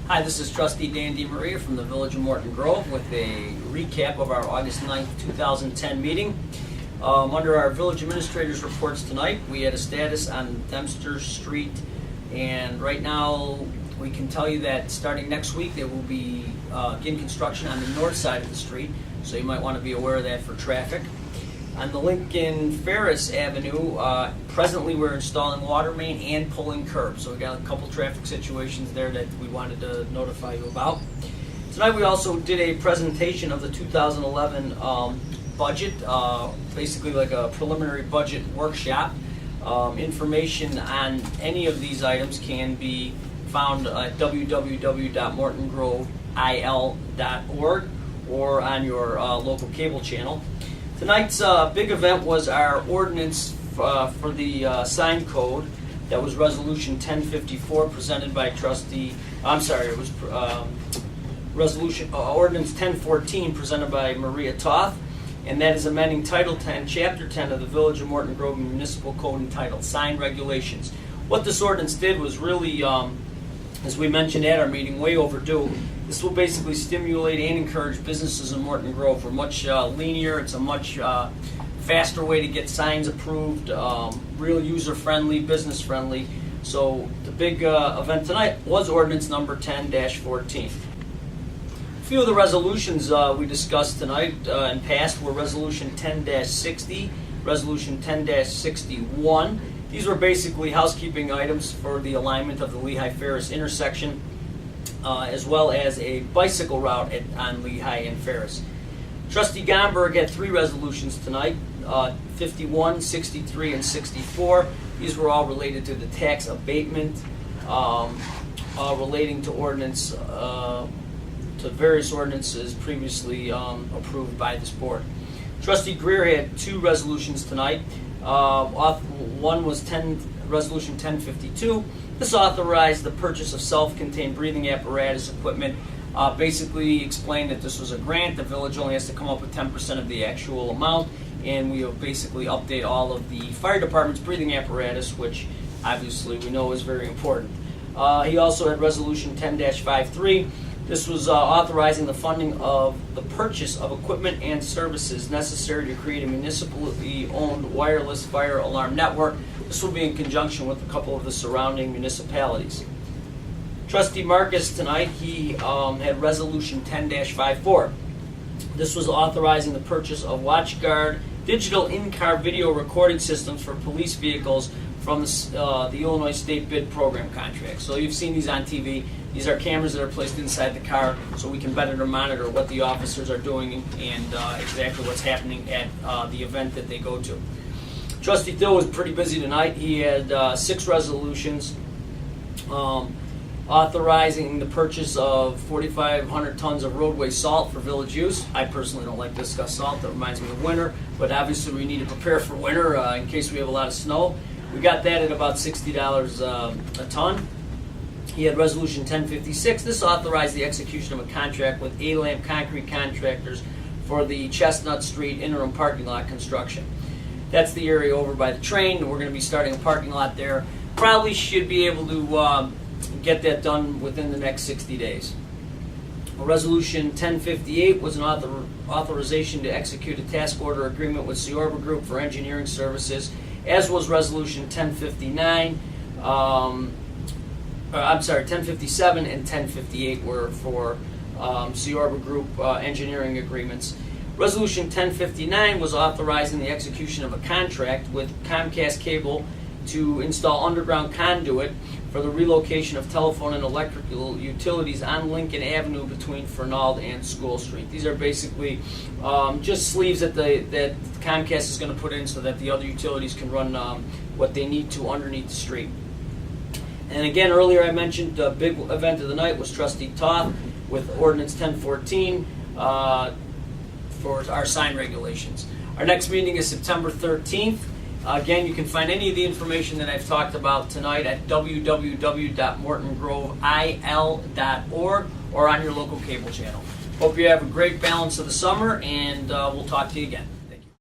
Hi, this is Trustee DiMaria from the Village of Morton Grove with a recap of our August 9th, 2010 meeting. Under our Village Administrator's reports tonight, we had a status on Dempster Street, and right now we can tell you that starting next week they will be begin construction on the north side of the street, so you might want to be aware of that for traffic. On the Lincoln Ferris Avenue, presently we're installing water main and pulling curbs. So we got a couple traffic situations there that we wanted to notify you about. Tonight we also did a presentation of the 2011 budget, basically like a preliminary budget workshop. Information on any of these items can be found at www.mortongrovil.org or on your local cable channel. Tonight's big event was our ordinance for the sign code. That was Resolution 1054 presented by Trustee. I'm sorry, it was Ordinance 1014 presented by Maria Toth, and that is amending Title 10, Chapter 10 of the Village of Morton Grove Municipal Code entitled Sign Regulations. What this ordinance did was really, as we mentioned at our meeting, way overdue. This will basically stimulate and encourage businesses in Morton Grove. We're much linear. It's a much faster way to get signs approved, real user-friendly, business-friendly. So the big event tonight was ordinance number 10-14. A few of the resolutions we discussed tonight and passed were Resolution 10-60, Resolution 10-61. These were basically housekeeping items for the alignment of the Lehigh-Ferris intersection, as well as a bicycle route on Lehigh and Ferris. Trustee Gomberg had three resolutions tonight, 51, 63, and 64. These were all related to the tax abatement, relating to ordinance, to various ordinances previously approved by this board. Trustee Greer had two resolutions tonight. One was Resolution 1052. This authorized the purchase of self-contained breathing apparatus equipment. Basically explained that this was a grant. The village only has to come up with 10% of the actual amount, and we will basically update all of the fire department's breathing apparatus, which obviously we know is very important. He also had Resolution 10-53. This was authorizing the funding of the purchase of equipment and services necessary to create a municipally owned wireless fire alarm network. This will be in conjunction with a couple of the surrounding municipalities. Trustee Marcus tonight, he had Resolution 10-54. This was authorizing the purchase of WatchGuard digital in-car video recording systems for police vehicles from the Illinois State Bid Program contract. So you've seen these on TV. These are cameras that are placed inside the car so we can better monitor what the officers are doing and exactly what's happening at the event that they go to. Trustee Thill was pretty busy tonight. He had 6 resolutions authorizing the purchase of 4,500 tons of roadway salt for village use. I personally don't like to discuss salt. That reminds me of winter, but obviously we need to prepare for winter in case we have a lot of snow. We got that at about $60 a ton. He had Resolution 1056. This authorized the execution of a contract with A-Lamp Concrete Contractors for the Chestnut Street interim parking lot construction. That's the area over by the train. We're going to be starting a parking lot there. Probably should be able to get that done within the next 60 days. Resolution 1058 was an authorization to execute a task order agreement with Ciorba Group for engineering services, as was Resolution 1059. 1057 and 1058 were for Ciorba Group engineering agreements. Resolution 1059 was authorizing the execution of a contract with Comcast Cable to install underground conduit for the relocation of telephone and electrical utilities on Lincoln Avenue between Fernald and School Street. These are basically just sleeves that Comcast is going to put in so that the other utilities can run what they need to underneath the street. And again, earlier I mentioned the big event of the night was Trustee Toth with Ordinance 1014 for our sign regulations. Our next meeting is September 13th. Again, you can find any of the information that I've talked about tonight at www.mortongrovil.org or on your local cable channel. Hope you have a great balance of the summer, and we'll talk to you again.